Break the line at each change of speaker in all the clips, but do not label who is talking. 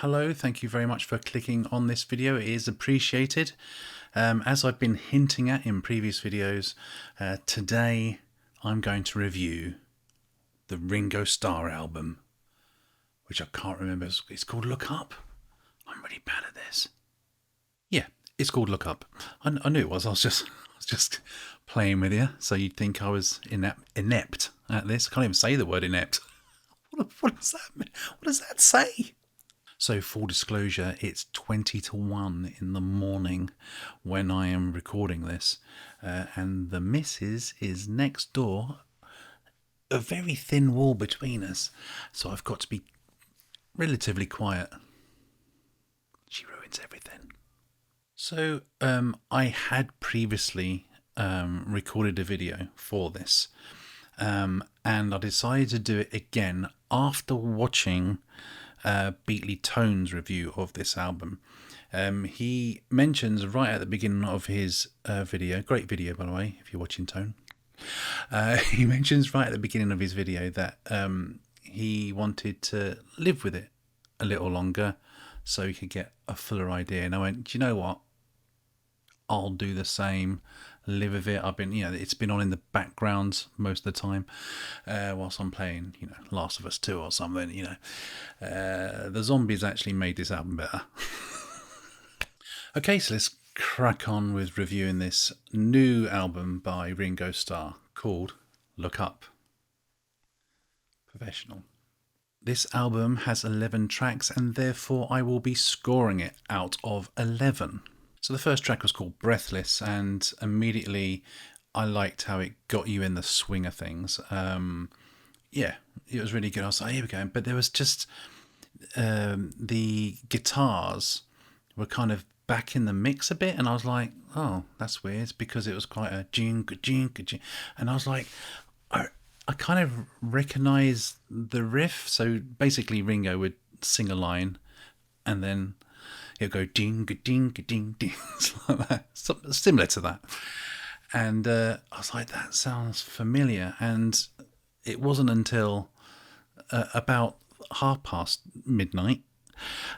hello. Thank you very much for clicking on this video. It is appreciated. As I've been hinting at in previous videos, today I'm going to review the Ringo Starr album, which I can't remember. It's called Look Up. I'm really bad at this. Yeah, it's called Look Up. I knew it was. I was just playing with you, so you'd think I was inept at this. I can't even say the word inept. What does that mean? What does that say? So, full disclosure, it's 20 to 1 in the morning when I am recording this, and the missus is next door, a very thin wall between us, so I've got to be relatively quiet. She ruins everything. So, I had previously recorded a video for this, and I decided to do it again after watching Beatley Tone's review of this album. He mentions right at the beginning of his video, great video by the way if you're watching Tone, he mentions right at the beginning of his video that he wanted to live with it a little longer so he could get a fuller idea. And I went, do you know what, I'll do the same, live with it. I've been, it's been on in the background most of the time whilst I'm playing, Last of Us 2 or something, The zombies actually made this album better. Okay, so let's crack on with reviewing this new album by Ringo Starr called Look Up. Professional. This album has 11 tracks and therefore I will be scoring it out of 11. So the first track was called Breathless, and immediately I liked how it got you in the swing of things. Yeah, it was really good. I was like, here we go. But there was just the guitars were kind of back in the mix a bit, and I was like, oh, that's weird, because it was quite a jing, and I was like, I kind of recognise the riff. So basically Ringo would sing a line and then it'll go ding, ding, ding, ding, like that, something similar to that. And I was like, that sounds familiar. And it wasn't until about midnight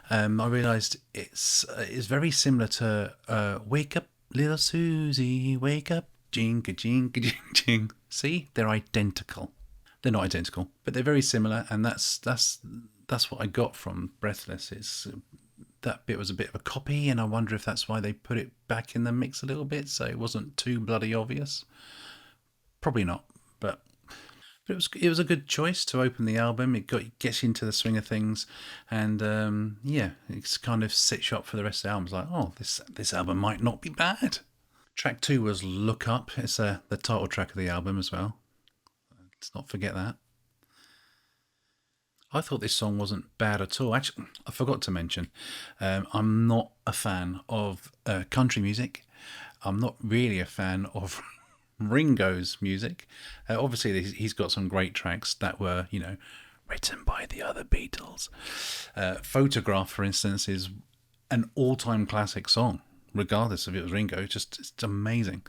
I realised it's very similar to Wake Up, Little Susie, Wake Up, jinga, jinga, jing, jing. See, they're identical. They're not identical, but they're very similar, and that's what I got from Breathless. It's that bit was a bit of a copy, and I wonder if that's why they put it back in the mix a little bit, so it wasn't too bloody obvious. Probably not, but it was a good choice to open the album. It gets you into the swing of things, and yeah, it's kind of sets you up for the rest of the album. It's like, oh, this album might not be bad. Track 2 was Look Up. It's the title track of the album as well. Let's not forget that. I thought this song wasn't bad at all. Actually, I forgot to mention, I'm not a fan of country music. I'm not really a fan of Ringo's music. Obviously, he's got some great tracks that were, written by the other Beatles. Photograph, for instance, is an all-time classic song, regardless if it was Ringo. It's amazing.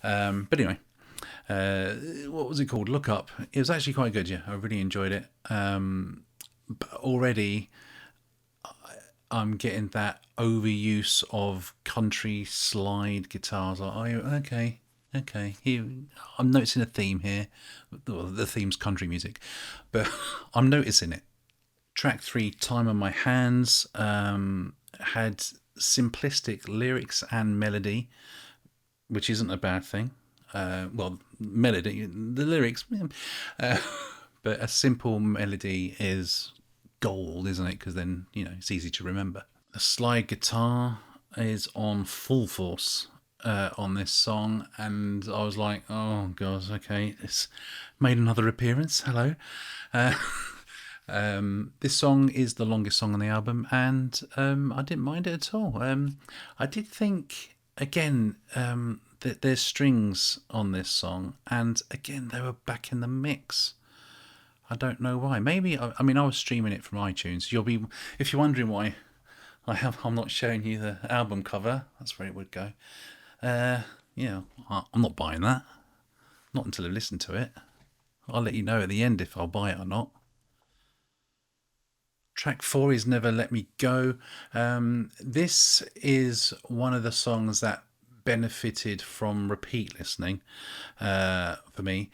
But anyway, what was it called? Look Up. It was actually quite good. Yeah, I really enjoyed it. But already I'm getting that overuse of country slide guitars. Okay. Here, I'm noticing a theme here. Well, the theme's country music, but I'm noticing it. Track 3, Time on My Hands, had simplistic lyrics and melody, which isn't a bad thing. Well, melody, the lyrics, but a simple melody is gold, isn't it? Because then, it's easy to remember. The slide guitar is on full force on this song, and I was like, oh god, okay, it's made another appearance. Hello. This song is the longest song on the album, and I didn't mind it at all. I did think, again, that there's strings on this song, and again, they were back in the mix. I don't know why. Maybe, I was streaming it from iTunes. If you're wondering why I'm not showing you the album cover, that's where it would go. Yeah, I'm not buying that. Not until I listen to it. I'll let you know at the end if I'll buy it or not. Track 4 is Never Let Me Go. This is one of the songs that benefited from repeat listening for me,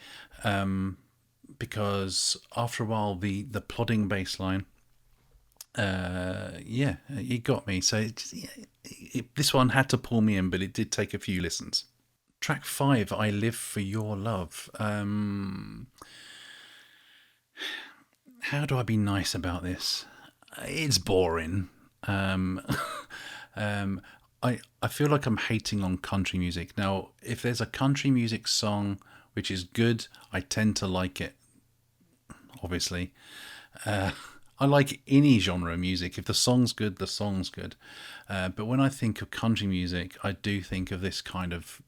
because after a while the plodding bass line, yeah, it got me. So this one had to pull me in, but it did take a few listens. Track 5, I Live for Your Love. How do I be nice about this? It's boring. Um, I feel like I'm hating on country music. Now, if there's a country music song which is good, I tend to like it, obviously. I like any genre of music. If the song's good, the song's good. But when I think of country music, I do think of this kind of...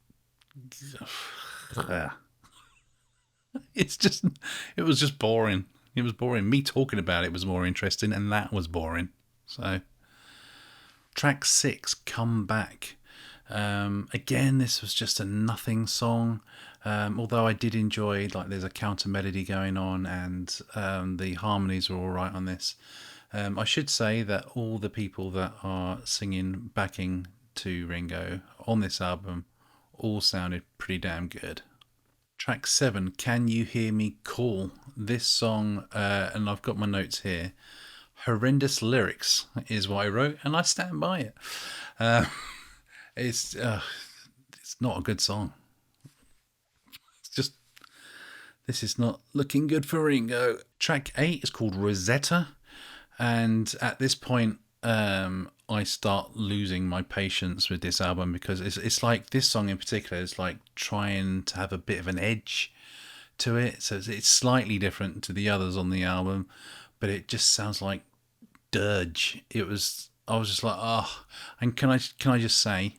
it was just boring. It was boring. Me talking about it was more interesting, and that was boring. So, track 6, Come Back. Again, this was just a nothing song. Although I did enjoy, like, there's a counter melody going on, and the harmonies are all right on this. I should say that all the people that are singing backing to Ringo on this album all sounded pretty damn good. Track 7, Can You Hear Me Call? This song, and I've got my notes here. Horrendous lyrics is what I wrote, and I stand by it. It's not a good song. It's just, this is not looking good for Ringo. Track 8 is called Rosetta, and at this point, I start losing my patience with this album, because it's like, this song in particular is like trying to have a bit of an edge to it. So it's slightly different to the others on the album, but it just sounds like dirge. I was just like, oh. And can I just say,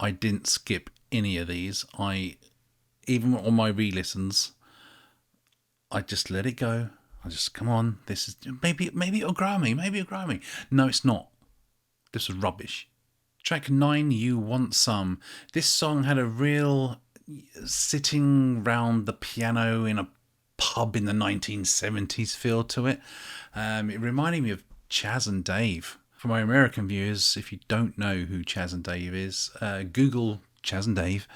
I didn't skip any of these. Even on my re-listens, I just let it go. I just, come on, this is, maybe it'll grow me. Maybe it'll grow me. No, it's not. This was rubbish. Track 9, You Want Some. This song had a real sitting round the piano in a pub in the 1970s feel to it. It reminded me of Chaz and Dave. For my American viewers, if you don't know who Chaz and Dave is, Google Chaz and Dave.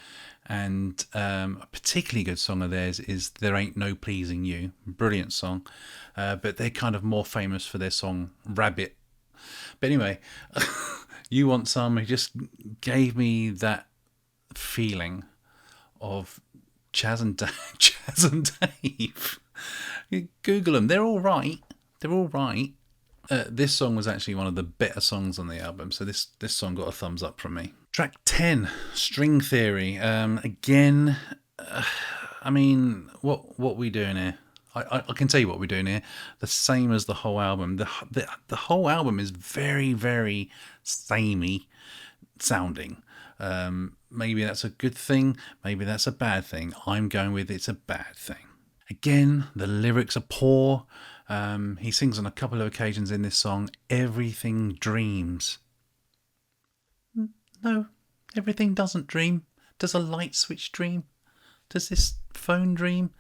And a particularly good song of theirs is There Ain't No Pleasing You. Brilliant song. But they're kind of more famous for their song Rabbit. But anyway, You Want Some, it just gave me that feeling of Chaz and Dave. Google them. They're all right. They're all right. This song was actually one of the better songs on the album, so this song got a thumbs up from me. Track 10, String Theory. Again, I mean, what we doing here? I can tell you what we're doing here. The same as the whole album. The whole album is very, very samey sounding. Maybe that's a good thing. Maybe that's a bad thing. I'm going with it's a bad thing. Again, the lyrics are poor. He sings on a couple of occasions in this song, everything dreams. No, everything doesn't dream. Does a light switch dream? Does this phone dream?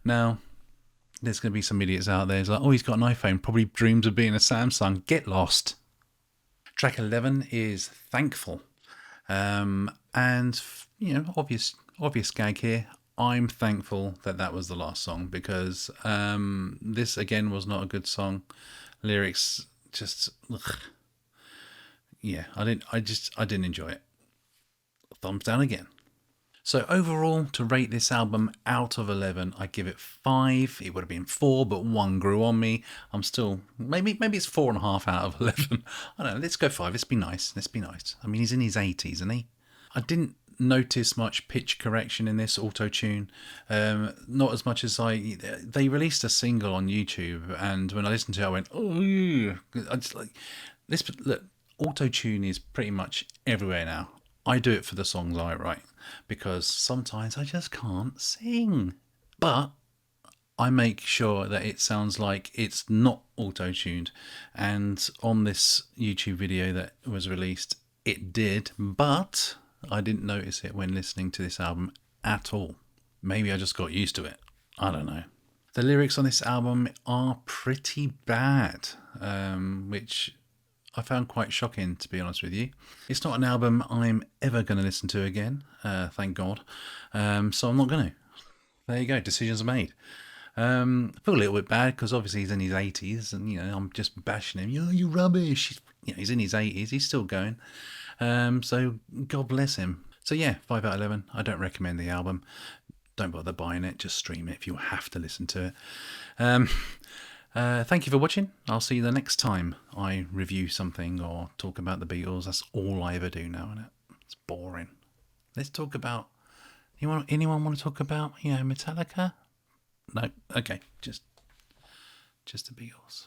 Now, there's going to be some idiots out there who's like, oh, he's got an iPhone, probably dreams of being a Samsung. Get lost. Track 11 is Thankful. And, you know, obvious gag here. I'm thankful that was the last song, because this, again, was not a good song. Lyrics just... Ugh. Yeah, I didn't enjoy it. Thumbs down again. So overall, to rate this album out of 11, I give it 5. It would have been 4, but 1 grew on me. I'm still, maybe it's 4.5 out of 11. I don't know, let's go 5. Let's be nice. I mean, he's in his 80s, isn't he? I didn't notice much pitch correction in this auto-tune. Not as much as they released a single on YouTube, and when I listened to it, I went, oh, I just like, look, auto-tune is pretty much everywhere now. I do it for the songs I write, because sometimes I just can't sing. But I make sure that it sounds like it's not auto-tuned. And on this YouTube video that was released, it did, but I didn't notice it when listening to this album at all. Maybe I just got used to it. I don't know. The lyrics on this album are pretty bad, which I found quite shocking, to be honest with you. It's not an album I'm ever going to listen to again, thank God. So I'm not going to. There you go, decisions are made. I feel a little bit bad because obviously he's in his 80s and, I'm just bashing him. You rubbish. He's in his 80s. He's still going. So God bless him. So yeah, 5 out of 11. I don't recommend the album. Don't bother buying it. Just stream it if you have to listen to it. Thank you for watching. I'll see you the next time I review something or talk about the Beatles. That's all I ever do now, isn't it? It's boring. Let's talk about... Anyone want to talk about, Metallica? No? Okay. Just the Beatles.